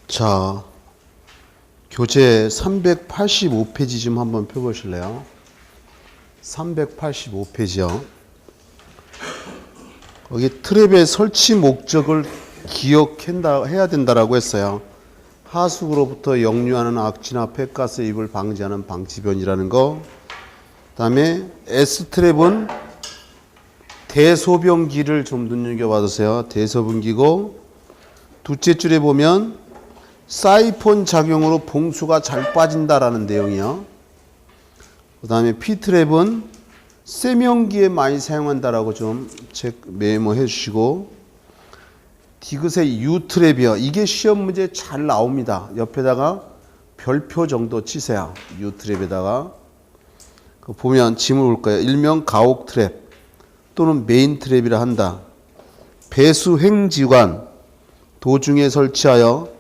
자, 교재 385페이지 좀 한번 펴보실래요? 385페이지요. 거기 트랩의 설치 목적을 기억해야 된다라고 했어요. 하수구로부터 역류하는 악취나 폐가스 유입을 방지하는 방치변이라는 거. 그다음에 S트랩은 대소변기를 좀 눈여겨봐주세요. 대소변기고, 둘째 줄에 보면 사이폰 작용으로 봉수가 잘 빠진다라는 내용이요. 그 다음에 P트랩은 세면기에 많이 사용한다라고 좀 메모해 주시고, 디귿의 U트랩이요. 이게 시험 문제 잘 나옵니다. 옆에다가 별표 정도 치세요. U트랩에다가. 보면 지문 올 거예요. 일명 가옥 트랩 또는 메인 트랩이라 한다. 배수 횡지관 도중에 설치하여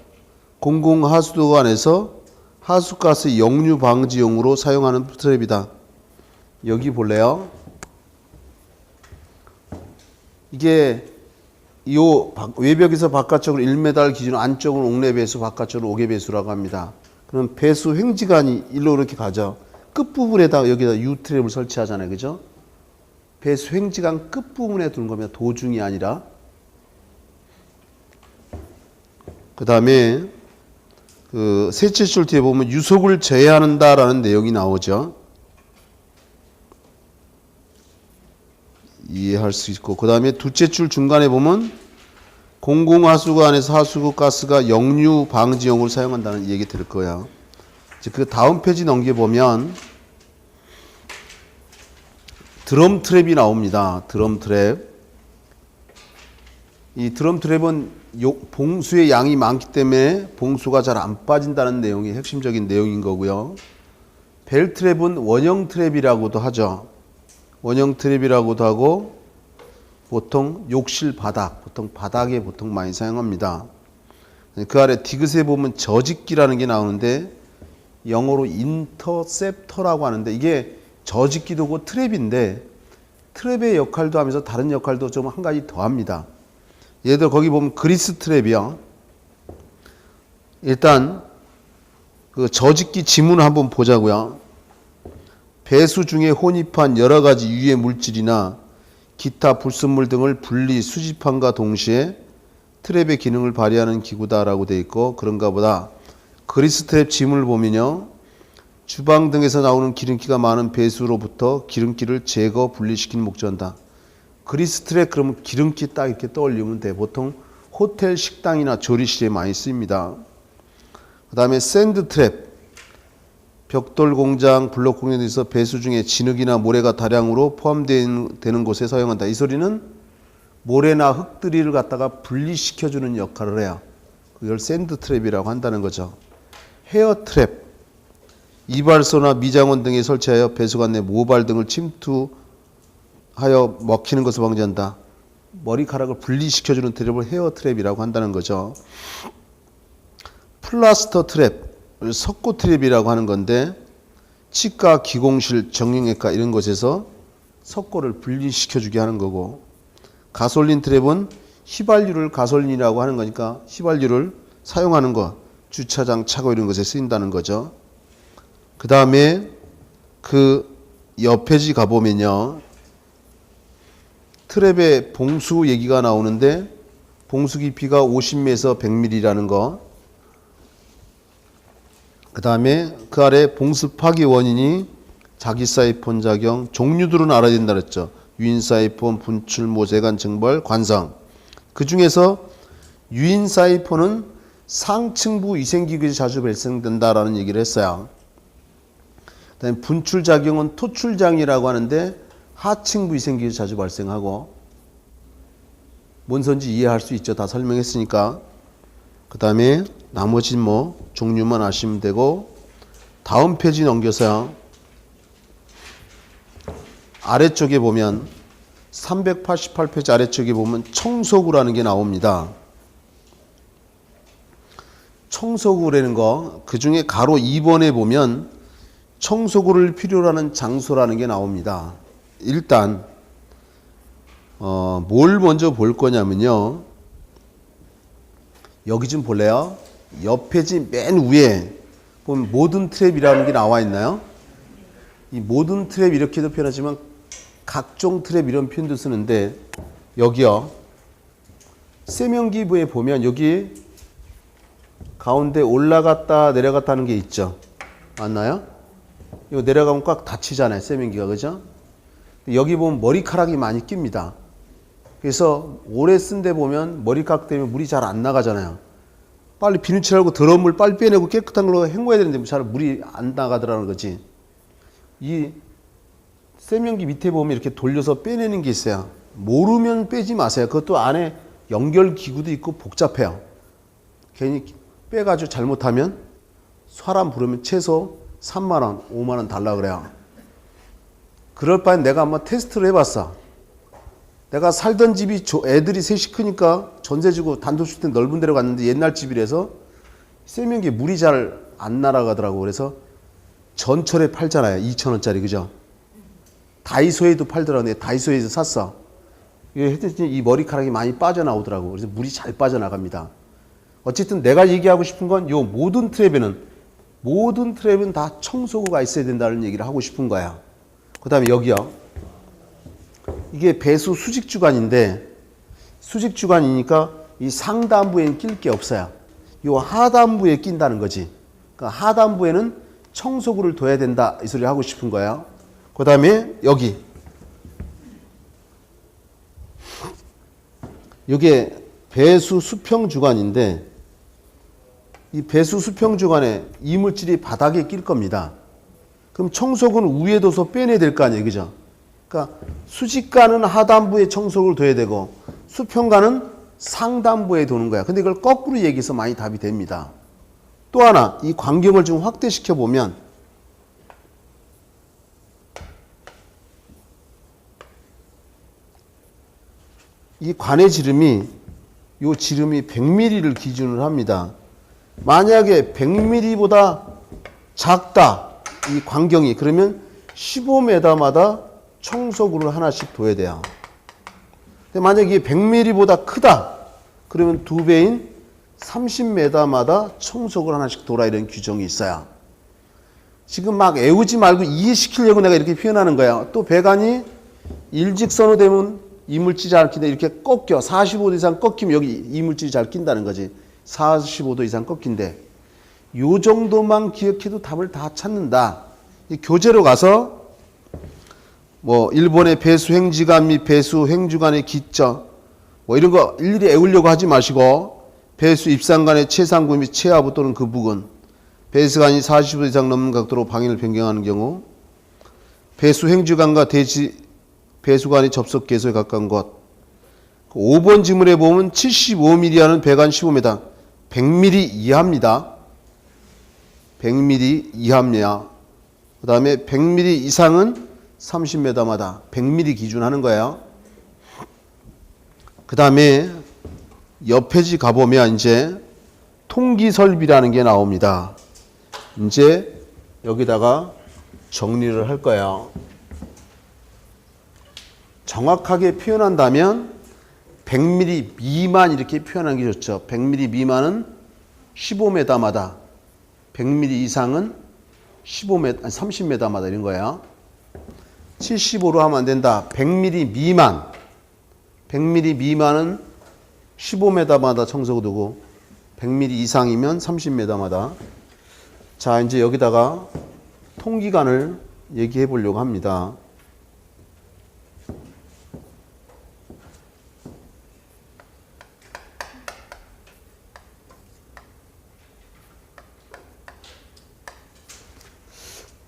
공공하수도관에서 하수가스 역류 방지용으로 사용하는 트랩이다. 여기 볼래요? 이게 요 외벽에서 바깥쪽으로 1m 기준으로 안쪽은 옥내 배수, 바깥쪽으로 옥외 배수라고 합니다. 그럼 배수 횡지관이 일로 이렇게 가죠. 끝부분에다가 여기다 U트랩을 설치하잖아요. 그죠? 배수 횡지관 끝부분에 두는 겁니다. 도중이 아니라. 그 다음에 그 셋째 줄 뒤에 보면 유속을 제한한다라는 내용이 나오죠. 이해할 수 있고, 그 다음에 둘째 줄 중간에 보면 공공하수관에서 하수구 가스가 역류 방지용으로 사용한다는 얘기 들 거야. 그 다음 페이지 넘겨보면 드럼 트랩이 나옵니다. 드럼 트랩. 이 드럼 트랩은 봉수의 양이 많기 때문에 봉수가 잘 안 빠진다는 내용이 핵심적인 내용인 거고요. 벨 트랩은 원형 트랩이라고도 하죠. 원형 트랩이라고도 하고, 보통 욕실 바닥, 보통 바닥에 보통 많이 사용합니다. 그 아래 디귿에 보면 저직기라는 게 나오는데 영어로 인터셉터라고 하는데, 이게 저직기도고 트랩인데 트랩의 역할도 하면서 다른 역할도 좀 한 가지 더 합니다. 예를 들어 거기 보면 그리스 트랩이요. 일단 그 저직기 지문을 한번 보자고요. 배수 중에 혼입한 여러 가지 유해 물질이나 기타 불순물 등을 분리 수집함과 동시에 트랩의 기능을 발휘하는 기구다라고 되어 있고, 그런가 보다. 그리스 트랩 지문을 보면요, 주방 등에서 나오는 기름기가 많은 배수로부터 기름기를 제거 분리시키는 목적이다. 그리스 트랩 그러면 기름기 딱 이렇게 떠올리면 돼. 보통 호텔 식당이나 조리실에 많이 쓰입니다. 그 다음에 샌드 트랩, 벽돌 공장, 블록 공장에서 배수 중에 진흙이나 모래가 다량으로 포함되는 곳에 사용한다. 이 소리는 모래나 흙들이를 갖다가 분리시켜주는 역할을 해요. 그걸 샌드 트랩이라고 한다는 거죠. 헤어 트랩, 이발소나 미장원 등에 설치하여 배수관 내 모발 등을 침투하여 먹히는 것을 방지한다. 머리카락을 분리시켜주는 트랩을 헤어 트랩이라고 한다는 거죠. 플라스터 트랩, 석고 트랩이라고 하는 건데, 치과, 기공실, 정형외과 이런 곳에서 석고를 분리시켜주게 하는 거고, 가솔린 트랩은 휘발유를 가솔린이라고 하는 거니까 휘발유를 사용하는 것, 주차장, 차고 이런 것에 쓰인다는 거죠. 그 다음에 그 옆페이지 가보면요, 트랩의 봉수 얘기가 나오는데, 봉수 깊이가 50m에서 100mm라는 거. 그 다음에 그 아래 봉수 파기 원인이 자기 사이폰 작용, 종류들은 알아야 된다 그랬죠. 유인 사이폰, 분출, 모세관, 증발, 관상. 그 중에서 유인 사이폰은 상층부 위생기구에서 자주 발생된다라는 얘기를 했어요. 그다음에 분출 작용은 토출장이라고 하는데 하층부 위생기구에서 자주 발생하고, 뭔 소리인지 이해할 수 있죠. 다 설명했으니까. 그 다음에 나머지는 뭐 종류만 아시면 되고, 다음 페이지 넘겨서요, 아래쪽에 보면 388페이지 아래쪽에 보면 청소구라는 게 나옵니다. 청소구라는 거, 그 중에 가로 2번에 보면 청소구를 필요로 하는 장소라는 게 나옵니다. 일단 뭘 먼저 볼 거냐면요, 여기 좀 볼래요? 옆에지 맨 위에 보면 모든 트랩이라는 게 나와 있나요? 이 모든 트랩 이렇게도 표현하지만 각종 트랩 이런 표현도 쓰는데 여기요. 세면기부에 보면 여기 가운데 올라갔다 내려갔다 하는 게 있죠. 맞나요? 이거 내려가면 꽉 닫히잖아요. 세면기가. 그죠? 여기 보면 머리카락이 많이 낍니다. 그래서 오래 쓴 데 보면 머리카락 때문에 물이 잘 안 나가잖아요. 빨리 비누칠하고 더러운 물 빨리 빼내고 깨끗한 걸로 헹궈야 되는데 잘 물이 안 나가더라는 거지. 이 세면기 밑에 보면 이렇게 돌려서 빼내는 게 있어요. 모르면 빼지 마세요. 그것도 안에 연결 기구도 있고 복잡해요. 괜히 빼가지고 잘못하면 사람 부르면 최소 3만 원, 5만 원 달라 그래요. 그럴 바엔 내가 한번 테스트를 해봤어. 내가 살던 집이 애들이 셋이 크니까 전세 주고 단독주택 넓은 데로 갔는데 옛날 집이라서 세면기에 물이 잘 안 날아가더라고. 그래서 전철에 팔잖아요. 2,000원짜리. 그죠? 다이소에도 팔더라고. 내가 다이소에서 샀어. 했더니 이 머리카락이 많이 빠져나오더라고. 그래서 물이 잘 빠져나갑니다. 어쨌든 내가 얘기하고 싶은 건 요 모든 트랩은 다 청소구가 있어야 된다는 얘기를 하고 싶은 거야. 그 다음에 여기요. 이게 배수 수직주간인데 수직주간이니까 이 상단부에는 낄 게 없어요. 요 하단부에 낀다는 거지. 그러니까 하단부에는 청소구를 둬야 된다. 이 소리 하고 싶은 거야. 그 다음에 여기. 이게 배수 수평 주간인데 이 배수 수평 주간에 이물질이 바닥에 낄 겁니다. 그럼 청소구는 위에 둬서 빼내야 될 거 아니에요. 그죠? 그러니까 수직간은 하단부에 청소구를 둬야 되고 수평간은 상단부에 두는 거야. 근데 이걸 거꾸로 얘기해서 많이 답이 됩니다. 또 하나 이 광경을 좀 확대시켜 보면 이 관의 지름이 요 지름이 100mm를 기준으로 합니다. 만약에 100mm보다 작다 이 광경이 그러면 15m마다 청소구를 하나씩 둬야 돼요. 근데 만약에 이게 100mm보다 크다 그러면 2배인 30m마다 청소구를 하나씩 둬라 이런 규정이 있어요. 지금 막 애우지 말고 이해시키려고 내가 이렇게 표현하는 거야. 또 배관이 일직선으로 되면 이물질이 잘 끼는데 이렇게 꺾여 45도 이상 꺾이면 여기 이물질이 잘 낀다는 거지. 45도 이상 꺾인데 요 정도만 기억해도 답을 다 찾는다. 이 교재로 가서 뭐 일본의 배수 횡지관 및 배수 횡주관의 기점 뭐 이런 거 일일이 애우려고 하지 마시고 배수 입상관의 최상부 및 최하부 또는 그 부근 배수관이 40도 이상 넘는 각도로 방향을 변경하는 경우 배수 횡주관과 대지 배수관이 접속 계소에 가까운 것 5번 지문에 보면 75mm 하는 배관 15m 100mm 이하입니다. 100mm 이하입니다. 그 다음에 100mm 이상은 30m마다 100mm 기준하는 거예요. 그 다음에 옆에지 가보면 이제 통기설비라는 게 나옵니다. 이제 여기다가 정리를 할 거예요. 정확하게 표현한다면 100mm 미만 이렇게 표현하는 게 좋죠. 100mm 미만은 15m마다 100mm 이상은 15m, 30m마다 이런 거예요. 75로 하면 안 된다. 100mm 미만 100mm 미만은 15m마다 청소구 두고 100mm 이상이면 30m마다. 자, 이제 여기다가 통기관을 얘기해 보려고 합니다.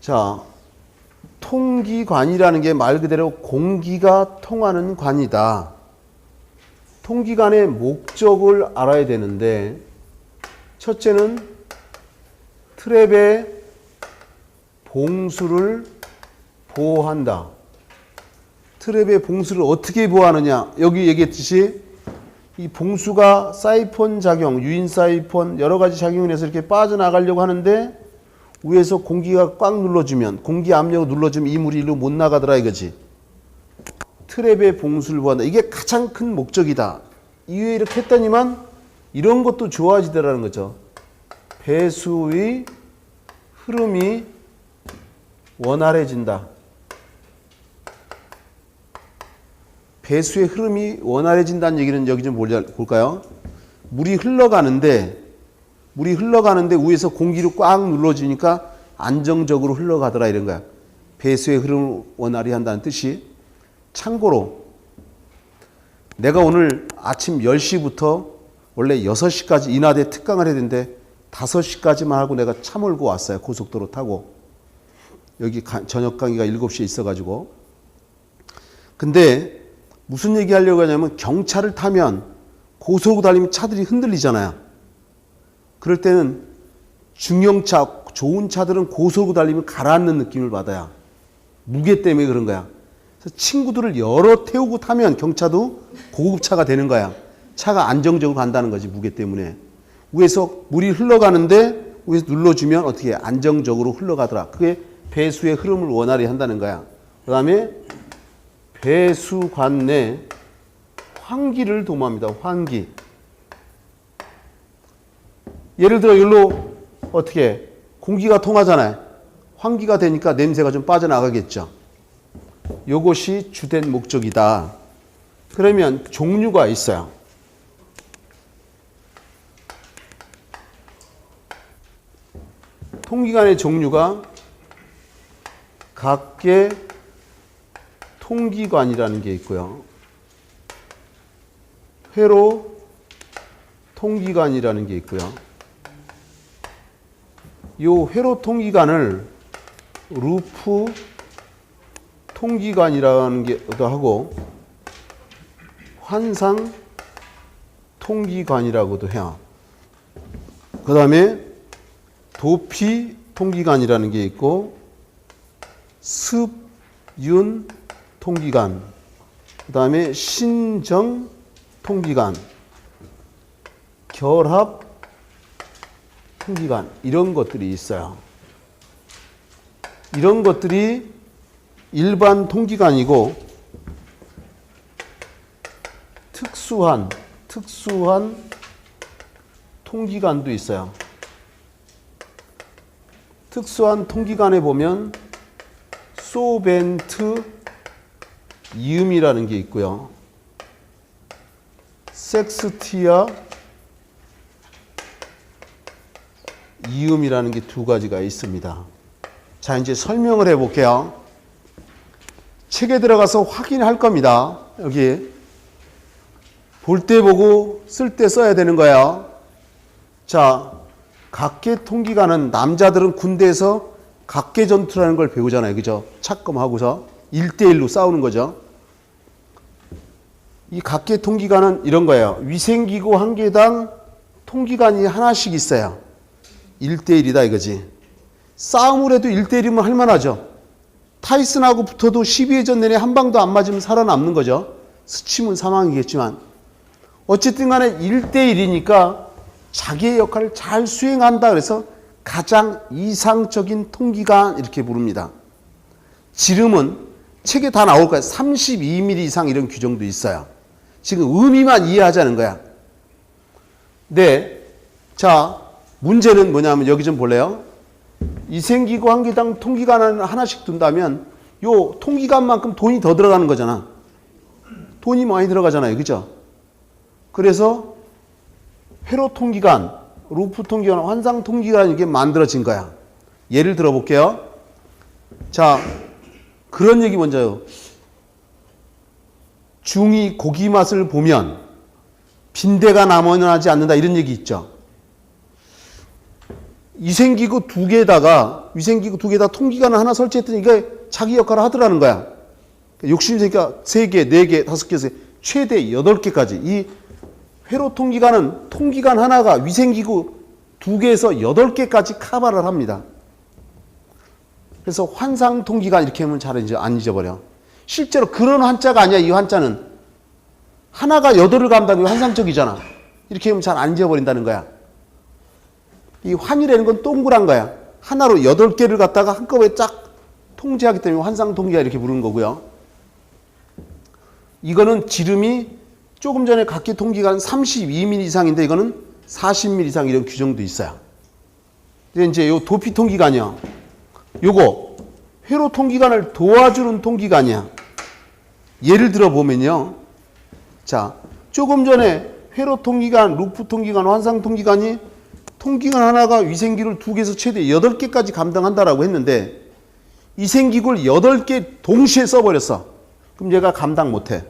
자, 통기관이라는 게 말 그대로 공기가 통하는 관이다. 통기관의 목적을 알아야 되는데 첫째는 트랩의 봉수를 보호한다. 트랩의 봉수를 어떻게 보호하느냐. 여기 얘기했듯이 이 봉수가 사이폰 작용, 유인 사이폰 여러 가지 작용을 해서 이렇게 빠져나가려고 하는데 위에서 공기가 꽉 눌러주면 공기 압력을 눌러주면 이 물이 일로 못 나가더라 이거지. 트랩의 봉수를 보호한다. 이게 가장 큰 목적이다. 이후에 이렇게 했더니만 이런 것도 좋아지더라는 거죠. 배수의 흐름이 원활해진다. 배수의 흐름이 원활해진다는 얘기는 여기 좀 볼까요? 물이 흘러가는데 위에서 공기를 꽉 눌러주니까 안정적으로 흘러가더라 이런 거야. 배수의 흐름을 원활히 한다는 뜻이. 참고로 내가 오늘 아침 10시부터 원래 6시까지 인하대 특강을 해야 되는데 5시까지만 하고 내가 차 몰고 왔어요. 고속도로 타고. 여기 저녁 강의가 7시에 있어가지고. 근데 무슨 얘기 하려고 하냐면 경차를 타면 고속으로 달리면 차들이 흔들리잖아요. 그럴 때는 중형차, 좋은 차들은 고속으로 달리면 가라앉는 느낌을 받아요. 무게 때문에 그런 거야. 그래서 친구들을 여러 태우고 타면 경차도 고급차가 되는 거야. 차가 안정적으로 간다는 거지, 무게 때문에. 위에서 물이 흘러가는데 위에서 눌러주면 어떻게 안정적으로 흘러가더라. 그게 배수의 흐름을 원활히 한다는 거야. 그 다음에 배수관 내 환기를 도모합니다. 환기. 예를 들어 여기로 어떻게 공기가 통하잖아요. 환기가 되니까 냄새가 좀 빠져나가겠죠. 이것이 주된 목적이다. 그러면 종류가 있어요. 통기관의 종류가 각계 통기관이라는 게 있고요. 회로 통기관이라는 게 있고요. 이 회로 통기관을 루프 통기관이라는 게도 하고 환상 통기관이라고도 해요. 그 다음에 도피 통기관이라는 게 있고 습윤 통기관, 그 다음에 신정 통기관, 결합 통기관 이런 것들이 있어요. 이런 것들이 일반 통기관이고 특수한 통기관도 있어요. 특수한 통기관에 보면 소벤트 이음이라는 게 있고요. 섹스티아 이음이라는 게 두 가지가 있습니다. 자, 이제 설명을 해볼게요. 책에 들어가서 확인할 겁니다. 여기 볼 때 보고 쓸 때 써야 되는 거예요. 자, 각계 통기관은 남자들은 군대에서 각계 전투라는 걸 배우잖아요. 그죠? 착검하고서 1대1로 싸우는 거죠. 이 각계 통기관은 이런 거예요. 위생기구 한 개당 통기관이 하나씩 있어요. 1대1이다 이거지. 싸움을 해도 1대1이면 할만하죠. 타이슨하고 붙어도 12회전 내내 한 방도 안 맞으면 살아남는 거죠. 스치면 사망이겠지만. 어쨌든 간에 1대1이니까 자기의 역할을 잘 수행한다 그래서 가장 이상적인 통기관 이렇게 부릅니다. 지름은 책에 다 나올 거야. 32mm 이상 이런 규정도 있어요. 지금 의미만 이해하자는 거야. 네. 자, 문제는 뭐냐면 여기 좀 볼래요? 위생기구 한 개당 통기관 하나씩 둔다면 요 통기관만큼 돈이 더 들어가는 거잖아. 돈이 많이 들어가잖아요. 그죠? 그래서 회로 통기관, 루프 통기관, 환상 통기관 이게 만들어진 거야. 예를 들어 볼게요. 자, 그런 얘기 먼저요. 중이 고기 맛을 보면 빈대가 남아나지 않는다 이런 얘기 있죠. 위생기구 두 개에다가 통기관을 하나 설치했더니 이게 자기 역할을 하더라는 거야. 욕심이 생기니까 3개, 4개, 5개, 최대 8개까지. 이 회로 통기관은 통기관 하나가 위생기구 2개에서 8개까지 커버를 합니다. 그래서 환상 통기관 이렇게 하면 잘 안 잊어버려. 실제로 그런 한자가 아니야. 이 한자는 하나가 8을 감당하면 환상적이잖아. 이렇게 하면 잘 안 잊어버린다는 거야. 이 환이라는 건 동그란 거야. 하나로 8개를 갖다가 한꺼번에 쫙 통제하기 때문에 환상 통기관 이렇게 부르는 거고요. 이거는 지름이 조금 전에 각기 통기관 32mm 이상인데 이거는 40mm 이상 이런 규정도 있어요. 근데 이제 요 도피 통기관이요. 요거 회로 통기관을 도와주는 통기관이야. 예를 들어 보면요. 자, 조금 전에 회로 통기관, 루프 통기관, 환상 통기관이 통기관 하나가 위생기구를 2개에서 최대 8개까지 감당한다라고 했는데 위생기구를 8개 동시에 써버렸어. 그럼 얘가 감당 못해.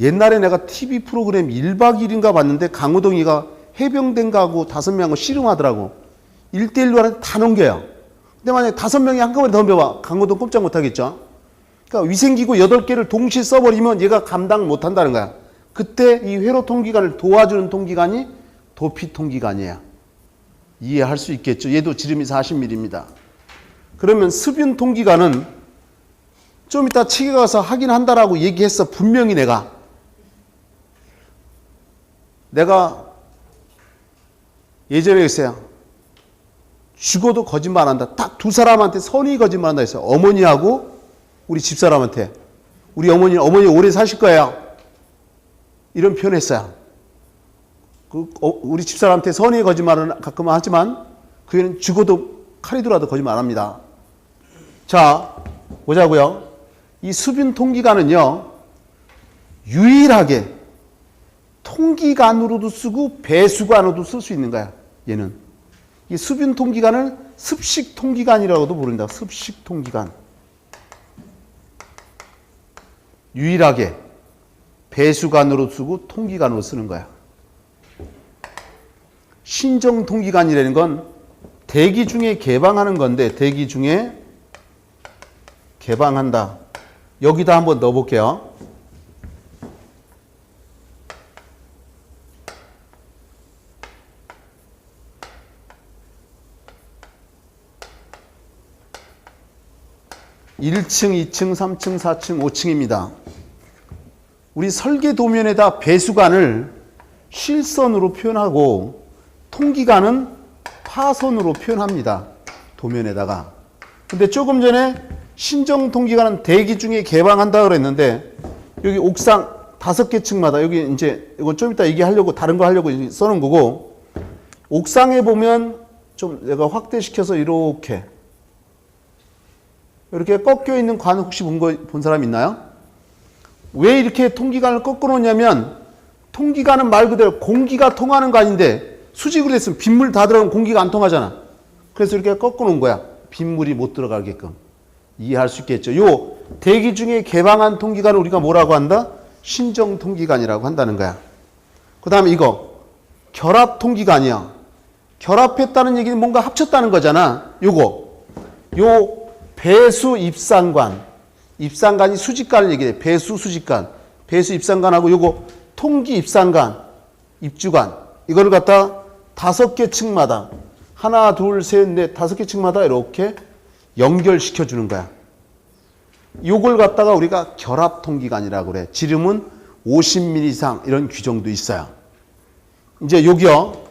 옛날에 내가 TV 프로그램 1박 2일인가 봤는데 강호동이가 해병대인가하고 5명하고 씨름하더라고. 1대1로 하는데 다 넘겨요. 근데 만약에 5명이 한꺼번에 덤벼봐. 강호동 꼼짝 못하겠죠. 그러니까 위생기구 8개를 동시에 써버리면 얘가 감당 못한다는 거야. 그때 이 회로 통기관을 도와주는 통기관이 도피 통기관이에요. 이해할 수 있겠죠. 얘도 지름이 40mm입니다. 그러면 습윤 통기관은 좀 이따 책에 가서 확인한다라고 얘기했어. 분명히 내가 예전에 했어요. 죽어도 거짓말한다. 딱 2사람한테 선의 거짓말한다 했어요. 어머니하고 우리 집사람한테. 우리 어머니 오래 사실 거예요. 이런 표현했어요. 우리 집사람한테 선의 거짓말은 가끔 하지만 그 애는 죽어도 칼이더라도 거짓말 안 합니다. 자, 보자고요. 이 수빈 통기관은요, 유일하게 통기관으로도 쓰고 배수관으로도 쓸 수 있는 거야. 얘는. 이 수빈 통기관을 습식 통기관이라고도 부른다. 습식 통기관. 유일하게 배수관으로 쓰고 통기관으로 쓰는 거야. 신정 통기관이라는 건 대기 중에 개방하는 건데, 대기 중에 개방한다. 여기다 한번 넣어볼게요. (1층) (2층) (3층) (4층) (5층입니다) 우리 설계 도면에다 배수관을 실선으로 표현하고 통기관은 파선으로 표현합니다. 도면에다가. 근데 조금 전에 신정 통기관은 대기 중에 개방한다 그랬는데 여기 옥상 5개 층마다 여기 이제 이거 좀 이따 얘기하려고 다른 거 하려고 써놓은 거고, 옥상에 보면 좀 내가 확대시켜서 이렇게 꺾여 있는 관 혹시 본 사람 있나요? 왜 이렇게 통기관을 꺾어 놓냐면 통기관은 말 그대로 공기가 통하는 관인데 수직으로 됐으면 빗물 다 들어가면 공기가 안 통하잖아. 그래서 이렇게 꺾어 놓은 거야. 빗물이 못 들어가게끔. 이해할 수 있겠죠. 요 대기 중에 개방한 통기관을 우리가 뭐라고 한다? 신정 통기관이라고 한다는 거야. 그 다음에 이거 결합 통기관이야. 결합했다는 얘기는 뭔가 합쳤다는 거잖아. 요 배수 입상관. 입상관이 수직관을 얘기해. 배수 수직관. 배수 입상관하고 요거 통기 입상관. 입주관. 이거를 갖다 5개 층마다 하나, 둘, 셋, 넷, 5개 층마다 이렇게 연결시켜 주는 거야. 요걸 갖다가 우리가 결합 통기관이라고 그래. 지름은 50mm 이상 이런 규정도 있어요. 이제 여기요.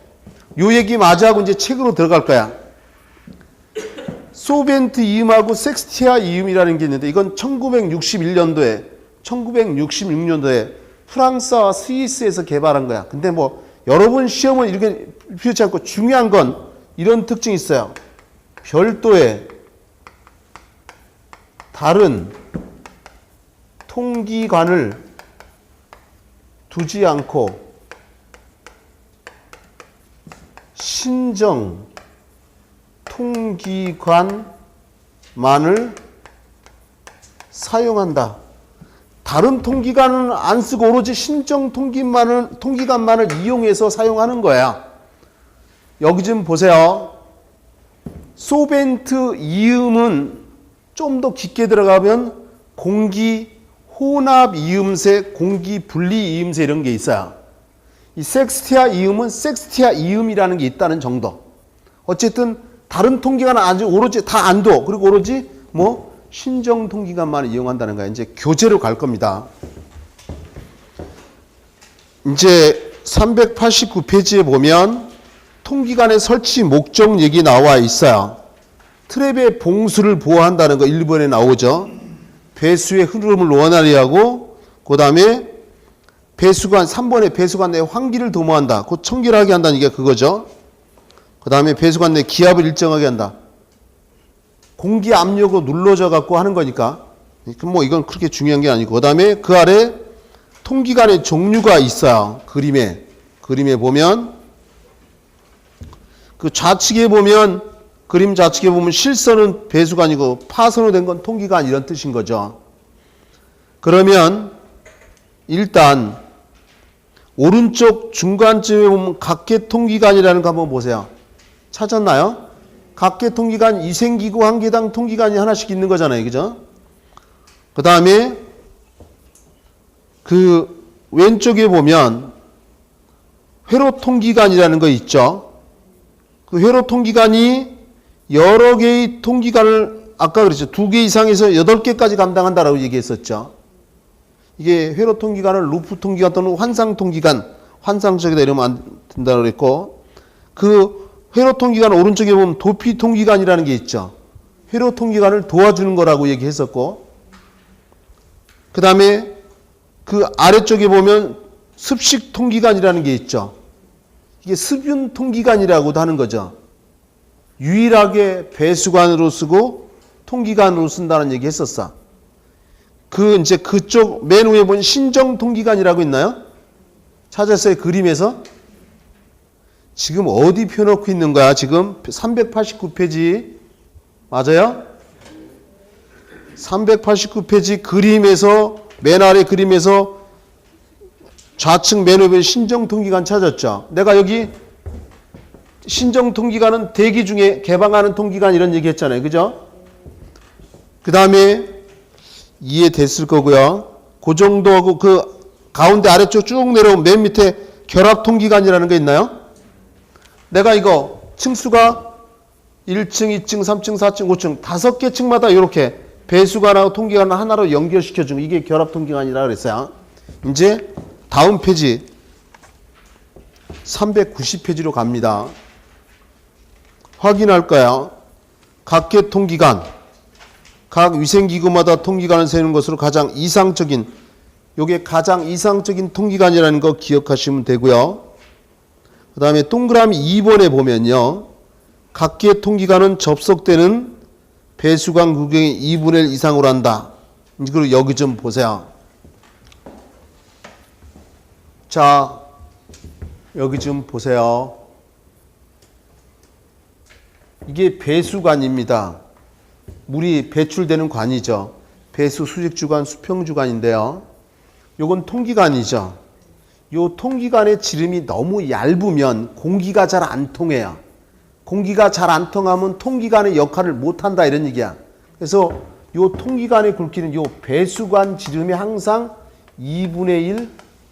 요 얘기 마저 하고 이제 책으로 들어갈 거야. 소벤트 이음하고 섹스티아 이음이라는 게 있는데 이건 1961년도에 1966년도에 프랑스와 스위스에서 개발한 거야. 근데 뭐 여러분 시험은 이렇게 표현하지 않고 중요한 건 이런 특징이 있어요. 별도의 다른 통기관을 두지 않고 신정 통기관만을 사용한다. 다른 통기관은 안 쓰고 오로지 신정 통기관만을 이용해서 사용하는 거야. 여기 좀 보세요. 소벤트 이음은 좀 더 깊게 들어가면 공기 혼합 이음새, 공기 분리 이음새 이런 게 있어요. 이 섹스티아 이음은 섹스티아 이음이라는 게 있다는 정도. 어쨌든 다른 통기관은 아주 오로지 다 안 둬. 그리고 오로지 뭐 신정 통기관만 이용한다는 거야. 이제 교재로 갈 겁니다. 이제 389페이지에 보면 통기관의 설치 목적 얘기 나와 있어요. 트랩의 봉수를 보호한다는 거 1번에 나오죠. 배수의 흐름을 원활히 하고, 그 다음에 배수관 3번에 배수관 내 환기를 도모한다. 곧 청결하게 한다는 게 그거죠. 그 다음에 배수관 내 기압을 일정하게 한다. 공기 압력으로 눌러져 갖고 하는 거니까 뭐 이건 그렇게 중요한 게 아니고, 그 다음에 그 아래 통기관의 종류가 있어요. 그림에 보면 그 좌측에 보면, 그림 좌측에 보면 실선은 배수관이고 파선으로 된 건 통기관, 이런 뜻인 거죠. 그러면 일단 오른쪽 중간쯤에 보면 각계통기관이라는 거 한번 보세요. 찾았나요? 각계통기관, 위생기구 한 개당 통기관이 하나씩 있는 거잖아요. 그죠? 그 다음에 그 왼쪽에 보면 회로통기관이라는 거 있죠. 그 회로통기관이 여러 개의 통기관을, 아까 그랬죠. 2개 이상에서 8개까지 감당한다라고 얘기했었죠. 이게 회로통기관을 루프통기관 또는 환상통기관, 환상적이다 이러면 안 된다고 그랬고, 그 회로통기관 오른쪽에 보면 도피통기관이라는 게 있죠. 회로통기관을 도와주는 거라고 얘기했었고, 그 다음에 그 아래쪽에 보면 습식통기관이라는 게 있죠. 이게 습윤통기관이라고도 하는 거죠. 유일하게 배수관으로 쓰고 통기관으로 쓴다는 얘기 했었어. 이제 그쪽 맨 위에 보면 신정통기관이라고 있나요? 찾았어요? 그림에서? 지금 어디 펴놓고 있는 거야? 지금 389페이지 맞아요? 389페이지 그림에서, 맨 아래 그림에서 좌측 맨 위에 신정통기관 찾았죠? 내가 여기 신정통기관은 대기 중에 개방하는 통기관 이런 얘기 했잖아요. 그죠? 그 다음에 이해됐을 거고요. 그 정도하고 그 가운데 아래쪽 쭉 내려오면 맨 밑에 결합통기관이라는 게 있나요? 내가 이거 층수가 1층, 2층, 3층, 4층, 5층 5개 층마다 이렇게 배수관하고 통기관을 하나로 연결시켜주는, 이게 결합통기관이라고 그랬어요. 이제 다음 페이지 390페이지로 갑니다. 확인할까요? 각계통기관, 각 위생기구마다 통기관을 세우는 것으로 가장 이상적인, 요게 가장 이상적인 통기관이라는 거 기억하시면 되고요. 그 다음에 동그라미 2번에 보면요, 각계통기관은 접속되는 배수관 구경의 2분의 1 이상으로 한다. 그리고 여기 좀 보세요. 자, 여기 좀 보세요. 이게 배수관입니다. 물이 배출되는 관이죠. 배수 수직주관, 수평주관인데요. 요건 통기관이죠. 요 통기관의 지름이 너무 얇으면 공기가 잘 안 통해요. 공기가 잘 안 통하면 통기관의 역할을 못한다 이런 얘기야. 그래서 요 통기관의 굵기는 요 배수관 지름이 항상 2분의 1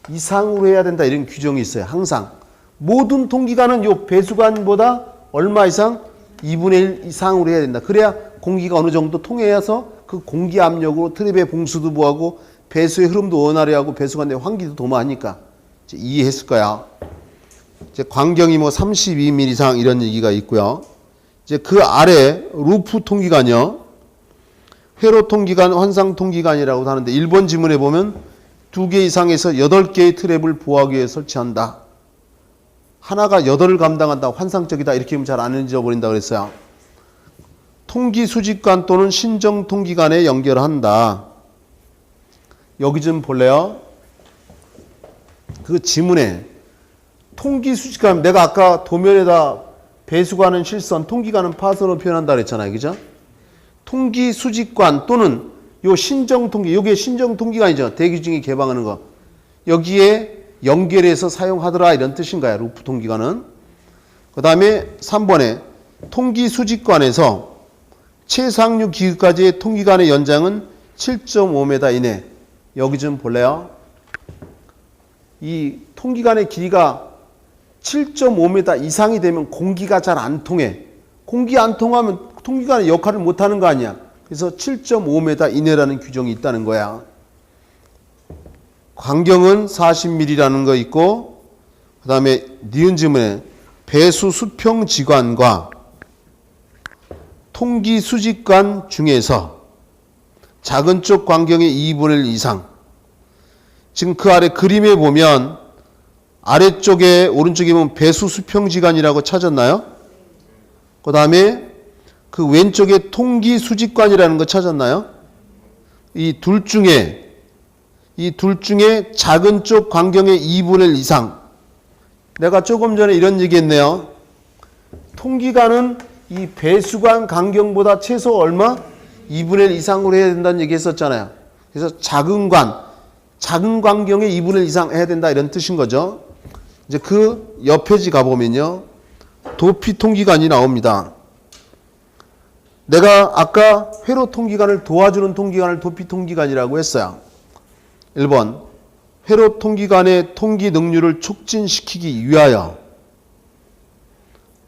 이상으로 해야 된다 이런 규정이 있어요. 항상. 모든 통기관은 요 배수관보다 얼마 이상? 2분의 1 이상으로 해야 된다. 그래야 공기가 어느 정도 통해서 그 공기 압력으로 트랩의 봉수도 보하고 배수의 흐름도 원활히 하고 배수관 내 환기도 도모하니까 이해했을 거야. 이제 광경이 뭐 32mm 이상 이런 얘기가 있고요. 이제 그 아래 루프 통기관이요. 회로 통기관, 환상 통기관이라고 하는데 1번 지문에 보면 2개 이상에서 8개의 트랩을 보호하기 위해 설치한다. 하나가 8을 감당한다. 환상적이다. 이렇게 하면 잘 안 잊어버린다 그랬어요. 통기 수직관 또는 신정 통기관에 연결한다. 여기 좀 볼래요? 그 지문에 통기 수직관, 내가 아까 도면에다 배수관은 실선, 통기관은 파선으로 표현한다 그랬잖아요. 그죠? 통기 수직관 또는 요 신정 통기, 요게 신정 통기관이죠. 대기 중에 개방하는 거. 여기에 연결해서 사용하더라 이런 뜻인 거야. 루프 통기관은. 그 다음에 3번에 통기 수직관에서 최상류 기구까지의 통기관의 연장은 7.5m 이내. 여기 좀 볼래요? 이 통기관의 길이가 7.5m 이상이 되면 공기가 잘 안 통해. 공기 안 통하면 통기관의 역할을 못하는 거 아니야. 그래서 7.5m 이내라는 규정이 있다는 거야. 광경은 40mm라는 거 있고, 그 다음에 니은 지문에 배수 수평 지관과 통기 수직관 중에서 작은 쪽 광경의 2분의 1 이상. 지금 그 아래 그림에 보면 아래쪽에 오른쪽에 보면 배수 수평 지관이라고 찾았나요? 그 다음에 그 왼쪽에 통기 수직관이라는 거 찾았나요? 이 둘 중에 작은 쪽 광경의 2분의 1 이상. 내가 조금 전에 이런 얘기 했네요. 통기관은 이 배수관 간경보다 최소 얼마? 2분의 1 이상으로 해야 된다는 얘기 했었잖아요. 그래서 작은 광경의 2분의 1 이상 해야 된다 이런 뜻인 거죠. 이제 그 옆 페이지 가보면요. 도피 통기관이 나옵니다. 내가 아까 회로 통기관을 도와주는 통기관을 도피 통기관이라고 했어요. 1번. 회로 통기관의 통기 능률을 촉진시키기 위하여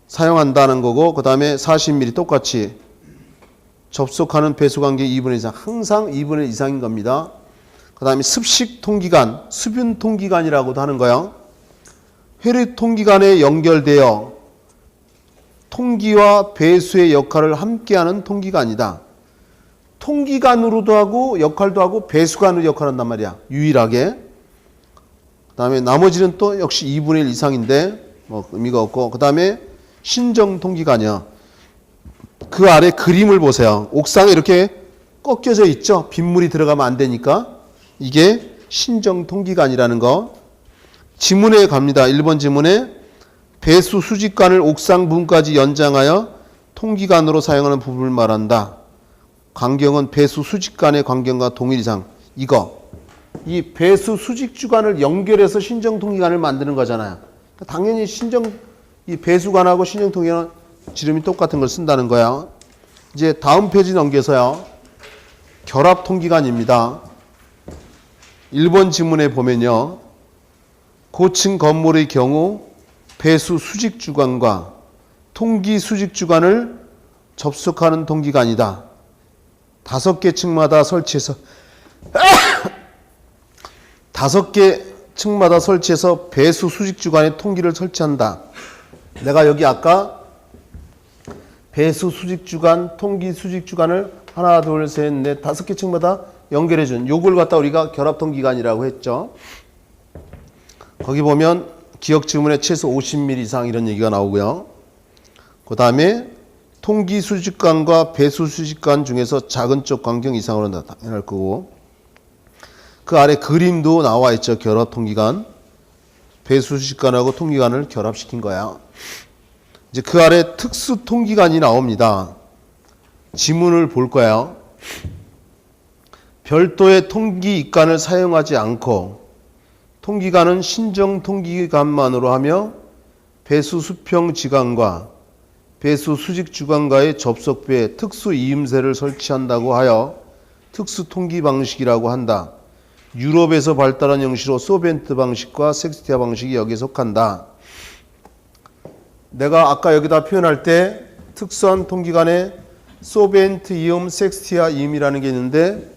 사용한다는 거고, 그 다음에 40mm 똑같이 접속하는 배수관계 2분의 1 이상, 항상 2분의 1 이상인 겁니다. 그 다음에 습식 통기관, 수분 통기관이라고도 하는 거예요. 회로 통기관에 연결되어 통기와 배수의 역할을 함께하는 통기관이다. 통기관으로도 하고 역할도 하고 배수관으로 역할을 한단 말이야. 유일하게. 그 다음에 나머지는 또 역시 2분의 1 이상인데 뭐 의미가 없고, 그 다음에 신정 통기관이야. 그 아래 그림을 보세요. 옥상에 이렇게 꺾여져 있죠. 빗물이 들어가면 안 되니까. 이게 신정 통기관이라는 거. 지문에 갑니다. 1번 지문에 배수 수직관을 옥상 부분까지 연장하여 통기관으로 사용하는 부분을 말한다. 광경은 배수 수직관의 광경과 동일 이상. 이거. 이 배수 수직주관을 연결해서 신정 통기관을 만드는 거잖아요. 당연히 이 배수관하고 신정 통기관은 지름이 똑같은 걸 쓴다는 거야. 이제 다음 페이지 넘겨서요. 결합 통기관입니다. 1번 지문에 보면요. 고층 건물의 경우 배수 수직주관과 통기 수직주관을 접속하는 통기관이다. 5개 층마다 설치해서 5개 층마다 설치해서 배수 수직주관에 통기를 설치한다. 내가 여기 아까 배수 수직주관, 통기 수직주관을 하나, 둘, 셋, 넷, 5개 층마다 연결해준 요걸 갖다 우리가 결합통기관이라고 했죠. 거기 보면 기억 지문에 최소 50mm 이상 이런 얘기가 나오고요. 그 다음에 통기 수직관과 배수 수직관 중에서 작은 쪽 광경 이상으로 나타날 거고, 그 아래 그림도 나와 있죠. 결합 통기관. 배수 수직관하고 통기관을 결합시킨 거야. 이제 그 아래 특수 통기관이 나옵니다. 지문을 볼 거예요. 별도의 통기 입관을 사용하지 않고 통기관은 신정 통기관만으로 하며 배수 수평 지관과 배수 수직 주관과의 접속부에 특수 이음새를 설치한다고 하여 특수 통기 방식이라고 한다. 유럽에서 발달한 형식으로 소벤트 방식과 섹스티아 방식이 여기에 속한다. 내가 아까 여기다 표현할 때 특수한 통기관에 소벤트 이음, 섹스티아 이음이라는 게 있는데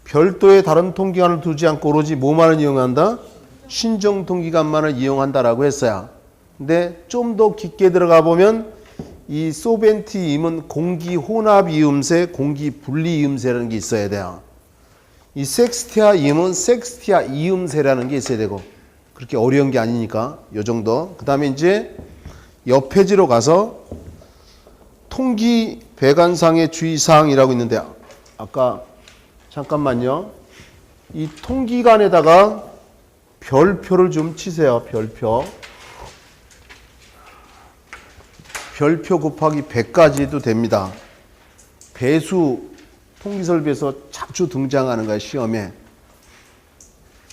별도의 다른 통기관을 두지 않고 오로지 뭐만을 이용한다? 신정 통기관만을 이용한다라고 했어요. 근데 좀 더 깊게 들어가 보면 이 소벤트 이음은 공기 혼합 이음새, 공기 분리 이음새라는 게 있어야 돼요. 이 섹스티아 이음은 섹스티아 이음새라는 게 있어야 되고, 그렇게 어려운 게 아니니까 요 정도. 그 다음에 이제 옆 페이지로 가서 통기 배관상의 주의사항이라고 있는데, 아까 잠깐만요. 이 통기관에다가 별표를 좀 치세요. 별표 곱하기 100까지도 됩니다. 배수 통기설비에서 자주 등장하는 거야, 시험에.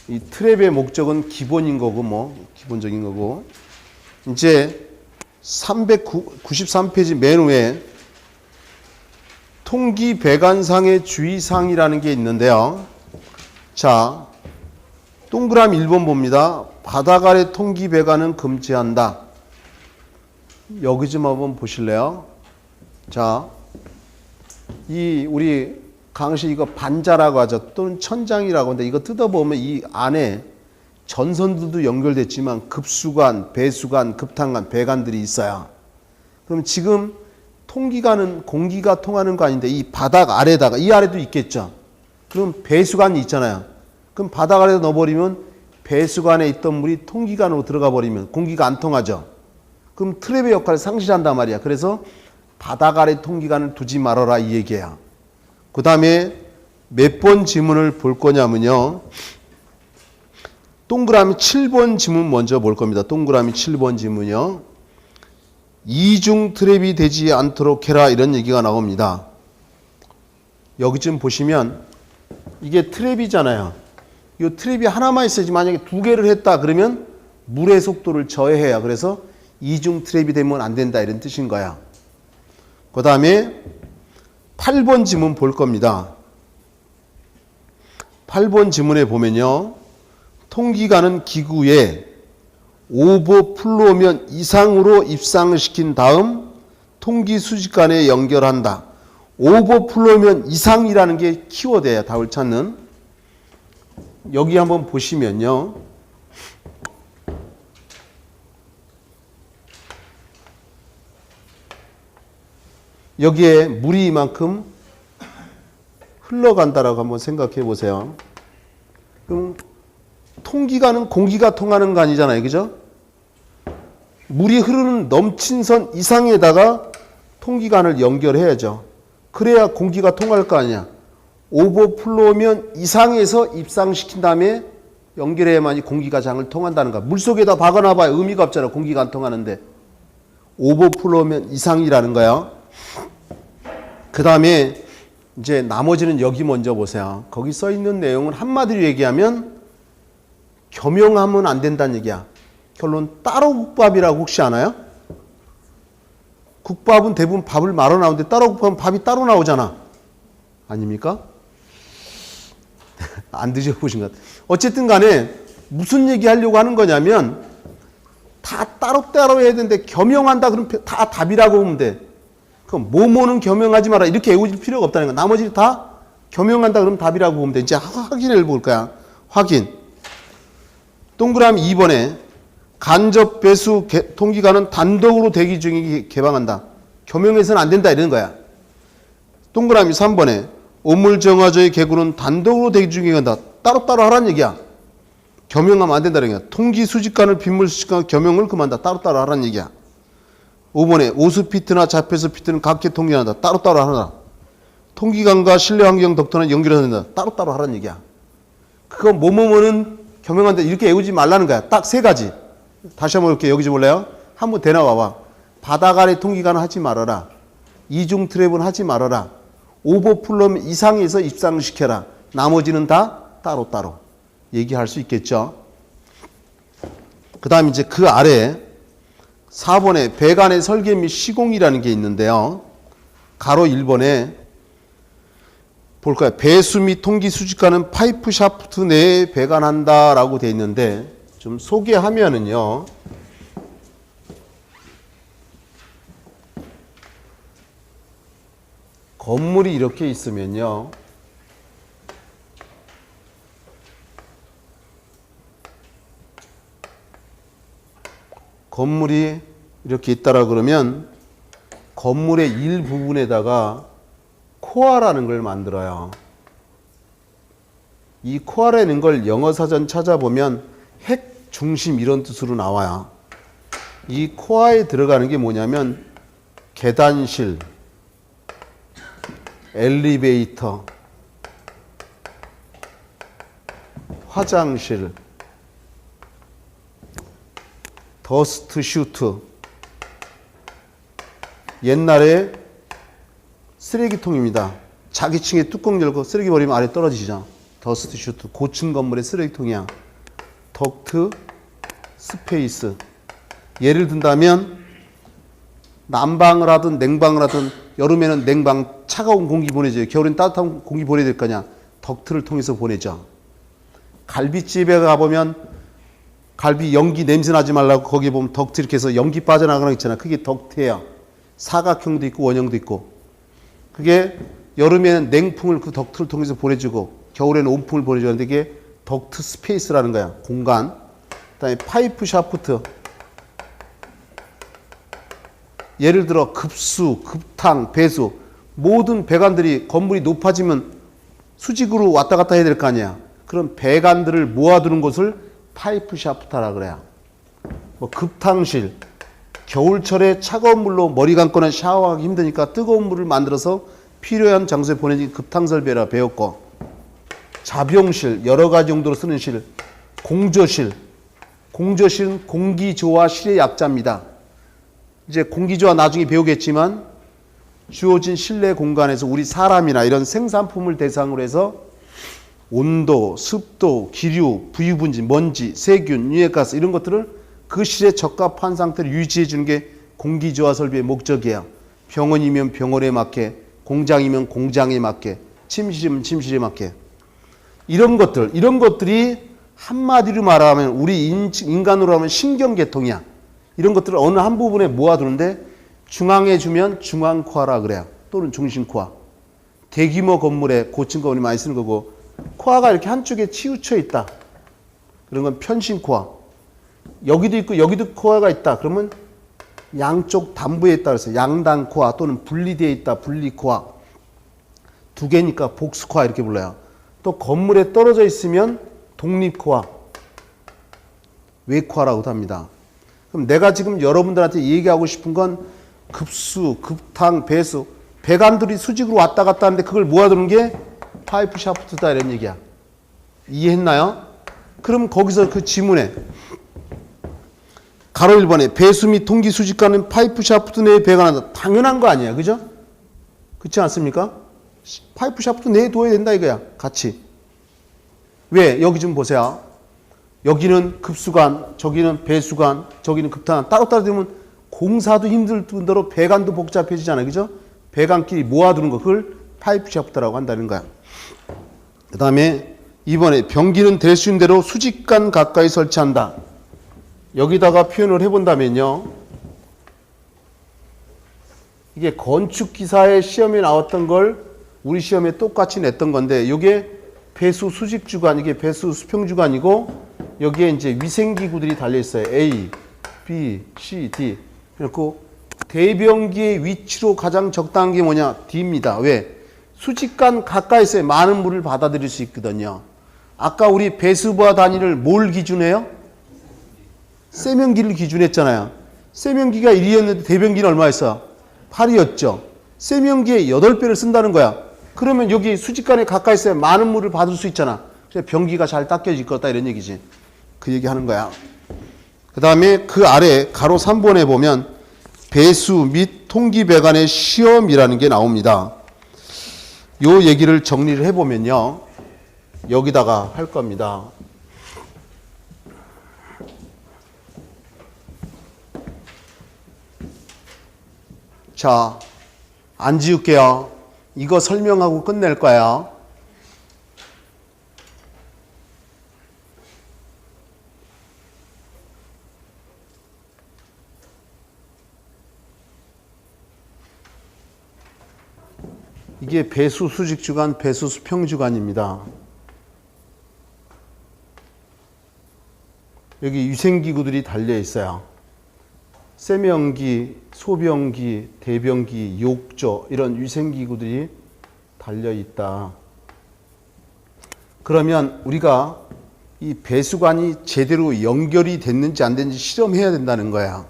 이 트랩의 목적은 기본인 거고, 기본적인 거고. 이제 393페이지 맨 위에 통기 배관상의 주의사항이라는 게 있는데요. 자, 동그라미 1번 봅니다. 바닥 아래 통기 배관은 금지한다. 여기 좀 한번 보실래요? 자, 우리 강의실 이거 반자라고 하죠. 또는 천장이라고 하는데 이거 뜯어보면 이 안에 전선들도 연결됐지만 급수관, 배수관, 급탄관, 배관들이 있어요. 그럼 지금 통기관은 공기가 통하는 거 아닌데 이 바닥 아래다가, 이 아래도 있겠죠. 그럼 배수관이 있잖아요. 그럼 바닥 아래에 넣어버리면 배수관에 있던 물이 통기관으로 들어가 버리면 공기가 안 통하죠. 그럼 트랩의 역할을 상실한단 말이야. 그래서 바닥 아래 통기관을 두지 말아라 이 얘기야. 그 다음에 몇 번 지문을 볼 거냐면요. 동그라미 7번 지문 먼저 볼 겁니다. 동그라미 7번 지문이요. 이중 트랩이 되지 않도록 해라 이런 얘기가 나옵니다. 여기쯤 보시면 이게 트랩이잖아요. 이 트랩이 하나만 있어야지 만약에 두 개를 했다 그러면 물의 속도를 저해해야 그래서 이중 트랩이 되면 안 된다 이런 뜻인 거야. 그 다음에 8번 지문 볼 겁니다. 8번 지문에 보면요. 통기관은 기구에 오버플로우면 이상으로 입상을 시킨 다음 통기 수직관에 연결한다. 오버플로우면 이상이라는 게 키워드예요. 답을 찾는. 여기 한번 보시면요. 여기에 물이 이만큼 흘러간다라고 한번 생각해 보세요. 그럼 통기관은 공기가 통하는 거 아니잖아요. 그죠? 물이 흐르는 넘친 선 이상에다가 통기관을 연결해야죠. 그래야 공기가 통할 거 아니야. 오버플로우면 이상에서 입상시킨 다음에 연결해야만이 공기가 장을 통한다는 거야. 물속에다 박아놔봐야 의미가 없잖아. 공기가 안 통하는데. 오버플로우면 이상이라는 거야. 그 다음에 이제 나머지는 여기 먼저 보세요. 거기 써 있는 내용은 한마디로 얘기하면 겸용하면 안 된다는 얘기야. 결론 따로 국밥이라고 혹시 아나요? 국밥은 대부분 밥을 말아 나오는데 따로 국밥은 밥이 따로 나오잖아. 아닙니까? 안 드셔보신 것 같아요. 어쨌든 간에 무슨 얘기 하려고 하는 거냐면 다 따로따로 해야 되는데 겸용한다 그러면 다 답이라고 보면 돼. 그럼 뭐뭐는 겸용하지 마라 이렇게 외워질 필요가 없다는 거야. 나머지 다 겸용한다 그러면 답이라고 보면 돼. 이제 확인해 볼 거야. 확인. 동그라미 2번에 간접 배수 통기관은 단독으로 대기 중에 개방한다. 겸용해서는 안 된다 이런 거야. 동그라미 3번에 오물정화조의 개구는 단독으로 대기 중에 간다. 따로따로 하라는 얘기야. 겸용하면 안 된다는 얘기야. 통기 수직관을 빗물 수직관 겸용을 금한다. 따로따로 하라는 얘기야. 5번에 오스피트나 자폐수 피트는 각기 통기한다. 따로따로 하라. 통기관과 실내 환경 덕터는 연결해야 된다. 따로따로 하라는 얘기야. 그거 뭐뭐뭐는 겸용한다. 이렇게 외우지 말라는 거야. 딱 세 가지. 다시 한번 이렇게 여기 좀 볼래요? 한번 대나와봐. 바닥 아래 통기관은 하지 말아라. 이중 트랩은 하지 말아라. 오버플로우 이상에서 입상을 시켜라. 나머지는 다 따로따로 얘기할 수 있겠죠. 그 다음 이제 그 아래 4번에 배관의 설계 및 시공이라는 게 있는데요. 가로 1번에 볼까요? 배수 및 통기 수직관은 파이프 샤프트 내에 배관한다라고 되어 있는데 좀 소개하면은요. 건물이 이렇게 있으면요. 건물이 이렇게 있다라 그러면 건물의 일부분에다가 코어라는 걸 만들어요. 이 코어라는 걸 영어 사전 찾아보면 핵 중심 이런 뜻으로 나와요. 이 코어에 들어가는 게 뭐냐면 계단실, 엘리베이터, 화장실, 더스트 슈트, 옛날에 쓰레기통입니다. 자기 층에 뚜껑 열고 쓰레기 버리면 아래 떨어지잖아. 더스트 슈트, 고층 건물의 쓰레기통이야. 덕트, 스페이스. 예를 든다면 난방을 하든 냉방을 하든 여름에는 냉방 차가운 공기 보내줘요. 겨울엔 따뜻한 공기 보내야 될 거냐. 덕트를 통해서 보내죠. 갈비집에 가보면 갈비 연기 냄새 나지 말라고 거기 보면 덕트 이렇게 해서 연기 빠져나가는 거 있잖아. 그게 덕트예요. 사각형도 있고 원형도 있고. 그게 여름에는 냉풍을 그 덕트를 통해서 보내주고 겨울에는 온풍을 보내주는데 이게 덕트 스페이스라는 거야. 공간. 그다음에 파이프 샤프트. 예를 들어 급수, 급탕, 배수 모든 배관들이 건물이 높아지면 수직으로 왔다 갔다 해야 될 거 아니야. 그런 배관들을 모아두는 곳을 파이프 샤프트라 그래요. 뭐 급탕실, 겨울철에 차가운 물로 머리 감거나 샤워하기 힘드니까 뜨거운 물을 만들어서 필요한 장소에 보내지 급탕설비라 배웠고, 자병실, 여러 가지 용도로 쓰는 실, 공조실. 공조실은 공기조화 실의 약자입니다. 이제 공기조화 나중에 배우겠지만 주어진 실내 공간에서 우리 사람이나 이런 생산품을 대상으로 해서 온도, 습도, 기류, 부유분지, 먼지, 세균, 유해가스 이런 것들을 그 실에 적합한 상태를 유지해 주는 게 공기조화 설비의 목적이에요. 병원이면 병원에 맞게, 공장이면 공장에 맞게, 침실이면 침실에 맞게. 이런 것들이 한마디로 말하면 우리 인간으로 하면 신경계통이야. 이런 것들을 어느 한 부분에 모아두는데 중앙에 주면 중앙코아라 그래요. 또는 중심코아. 대규모 건물에 고층 건물이 많이 쓰는 거고, 코아가 이렇게 한쪽에 치우쳐 있다. 그런 건 편심코아. 여기도 있고 여기도 코아가 있다. 그러면 양쪽 담부에 있다. 그래서 양단코아 또는 분리되어 있다. 분리코아. 두 개니까 복수코아 이렇게 불러요. 또 건물에 떨어져 있으면 독립코아, 외코아라고도 합니다. 그럼 내가 지금 여러분들한테 얘기하고 싶은 건 급수, 급탕, 배수, 배관들이 수직으로 왔다 갔다 하는데 그걸 모아두는 게 파이프 샤프트다 이런 얘기야. 이해했나요? 그럼 거기서 그 지문에 가로 1번에 배수 및 통기 수직과는 파이프 샤프트 내에 배관한다. 당연한 거 아니야. 그죠? 그렇지 않습니까? 파이프 샤프트 내에 둬야 된다 이거야. 같이. 왜? 여기 좀 보세요. 여기는 급수관, 저기는 배수관, 저기는 급탄. 따로따로 되면 공사도 힘들 뿐더러 배관도 복잡해지잖아요. 그죠? 배관끼리 모아두는 거. 그걸 파이프 샤프트라고 한다는 거야. 그 다음에 이번에 변기는 될 수 있는 대로 수직관 가까이 설치한다. 여기다가 표현을 해본다면요. 이게 건축기사의 시험에 나왔던 걸 우리 시험에 똑같이 냈던 건데, 이게 배수 수직 주관, 이게 배수 수평 주관이고, 여기에 이제 위생기구들이 달려 있어요. A, B, C, D. 그리고 대변기의 위치로 가장 적당한 게 뭐냐? D입니다. 왜? 수직관 가까이서 많은 물을 받아들일 수 있거든요. 아까 우리 배수부와 단위를 뭘 기준해요? 세면기를 기준했잖아요. 세면기가 1이었는데 대변기는 얼마였어요? 8이었죠. 세면기에 8배를 쓴다는 거야. 그러면 여기 수직관에 가까이 있어야 많은 물을 받을 수 있잖아. 그래서 변기가 잘 닦여질 거다 이런 얘기지. 그 얘기 하는 거야. 그 다음에 그 아래 가로 3번에 보면 배수 및 통기 배관의 시험이라는 게 나옵니다. 요 얘기를 정리를 해보면요. 여기다가 할 겁니다. 자, 안 지울게요. 이거 설명하고 끝낼 거야. 이게 배수 수직 주관, 배수 수평 주관입니다. 여기 위생기구들이 달려 있어요. 세면기, 소변기, 대변기, 욕조 이런 위생기구들이 달려 있다. 그러면 우리가 이 배수관이 제대로 연결이 됐는지 안 됐는지 실험해야 된다는 거야.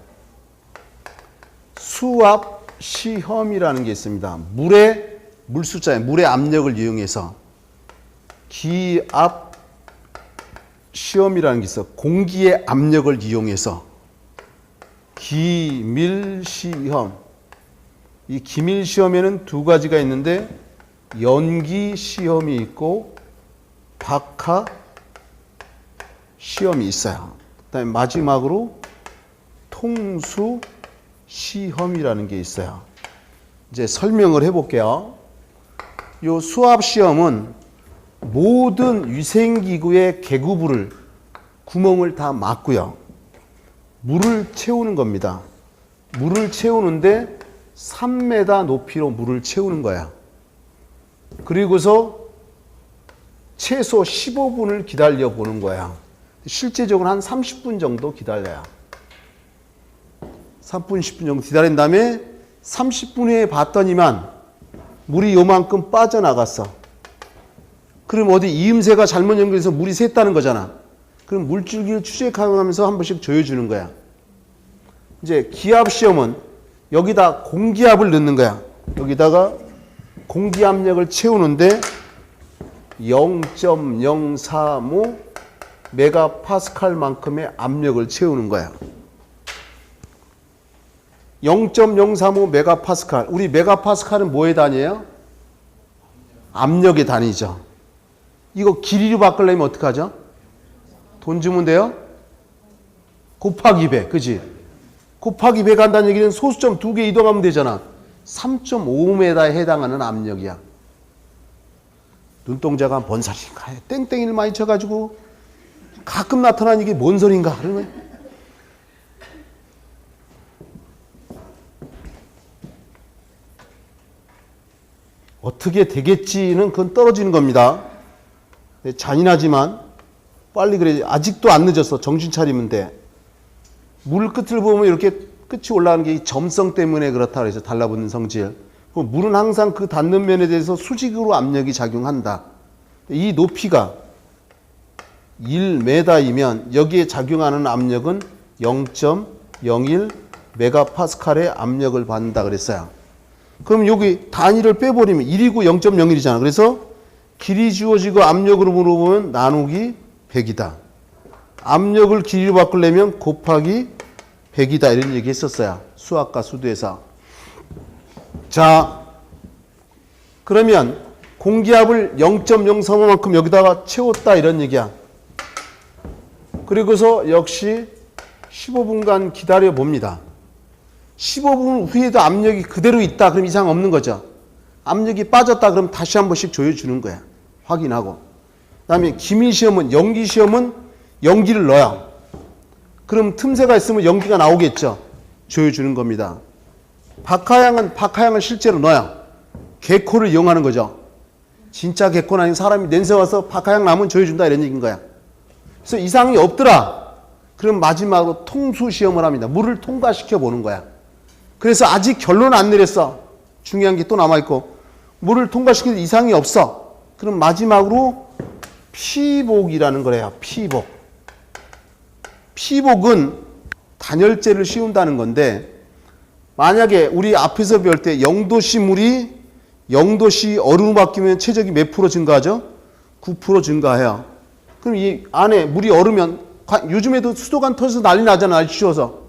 수압 시험이라는 게 있습니다. 물 숫자에 물의 압력을 이용해서 기압 시험이라는 게 있어. 공기의 압력을 이용해서 기밀시험. 이 기밀시험에는 두 가지가 있는데 연기시험이 있고 박하시험이 있어요. 그 다음에 마지막으로 통수시험이라는 게 있어요. 이제 설명을 해볼게요. 이 수압시험은 모든 위생기구의 개구부를 구멍을 다 막고요. 물을 채우는 겁니다. 물을 채우는데 3m 높이로 물을 채우는 거야. 그리고서 최소 15분을 기다려 보는 거야. 실제적으로 한 30분 정도 기다려요. 3분, 10분 정도 기다린 다음에 30분 후에 봤더니만 물이 요만큼 빠져나갔어. 그럼 어디 이음새가 잘못 연결해서 물이 샜다는 거잖아. 그럼 물줄기를 추적하면서 한 번씩 조여주는 거야. 이제 기압 시험은 여기다 공기압을 넣는 거야. 여기다가 공기압력을 채우는데 0.035 메가파스칼만큼의 압력을 채우는 거야. 0.035 메가파스칼. 우리 메가파스칼은 뭐의 단위예요? 압력의 단위죠. 이거 길이로 바꾸려면 어떡하죠? 돈 주면 돼요? 곱하기 100, 그지? 곱하기 100 한다는 얘기는 소수점 2개 이동하면 되잖아. 3.5m에 해당하는 압력이야. 눈동자가 뭔 소리인가? 땡땡이를 많이 쳐가지고 가끔 나타나는 이게 뭔 소리인가? 그러면 어떻게 되겠지는 그건 떨어지는 겁니다. 잔인하지만 빨리 그래. 아직도 안 늦었어. 정신 차리면 돼. 물 끝을 보면 이렇게 끝이 올라가는 게 이 점성 때문에 그렇다 그래서 달라붙는 성질. 물은 항상 그 닿는 면에 대해서 수직으로 압력이 작용한다. 이 높이가 1m이면 여기에 작용하는 압력은 0.01 메가파스칼의 압력을 받는다 그랬어요. 그럼 여기 단위를 빼버리면 1이고 0.01이잖아. 그래서 길이 주어지고 압력으로 물어보면 나누기 100이다. 압력을 길이로 바꾸려면 곱하기 100이다. 이런 얘기 했었어요. 수학과 수도에서. 자, 그러면 공기압을 0.035만큼 여기다가 채웠다. 이런 얘기야. 그리고서 역시 15분간 기다려 봅니다. 15분 후에도 압력이 그대로 있다. 그럼 이상 없는 거죠. 압력이 빠졌다. 그럼 다시 한 번씩 조여주는 거야. 확인하고. 그 다음에 기밀시험은, 연기시험은 연기를 넣어요. 그럼 틈새가 있으면 연기가 나오겠죠. 조여주는 겁니다. 박하향을 실제로 넣어요. 개코를 이용하는 거죠. 진짜 개코는 아닌 사람이 냄새 와서 박하향 나면 조여준다. 이런 얘기인 거야. 그래서 이상이 없더라. 그럼 마지막으로 통수시험을 합니다. 물을 통과시켜 보는 거야. 그래서 아직 결론 안 내렸어. 중요한 게 또 남아있고. 물을 통과시키는 이상이 없어. 그럼 마지막으로 피복이라는 거래요. 피복. 피복은 단열재를 씌운다는 건데 만약에 우리 앞에서 배울 때 0도씨 물이 0도씨 얼음으로 바뀌면 최적이 몇 프로 증가하죠? 9% 증가해요. 그럼 이 안에 물이 얼으면 요즘에도 수도관 터져서 난리 나잖아. 날씨 추워서.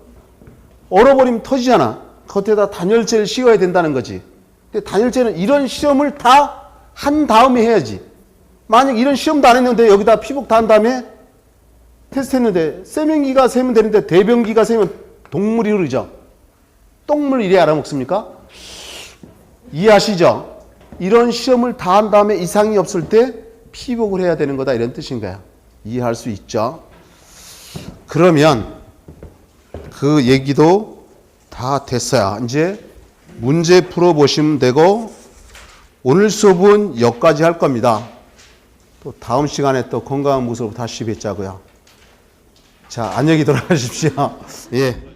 얼어버리면 터지잖아. 겉에다 단열재를 씌워야 된다는 거지. 근데 단열재는 이런 시험을 다 한 다음에 해야지. 만약 이런 시험도 안 했는데 여기다 피복 다 한 다음에 테스트 했는데 세면기가 세면 되는데 대변기가 세면 동물이 흐르죠. 똥물 이래 알아먹습니까? 이해하시죠? 이런 시험을 다 한 다음에 이상이 없을 때 피복을 해야 되는 거다. 이런 뜻인 거야. 이해할 수 있죠? 그러면 그 얘기도 다 됐어요. 이제 문제 풀어보시면 되고 오늘 수업은 여기까지 할 겁니다. 또 다음 시간에 또 건강한 모습으로 다시 뵙자고요. 자, 안녕히 돌아가십시오. 예.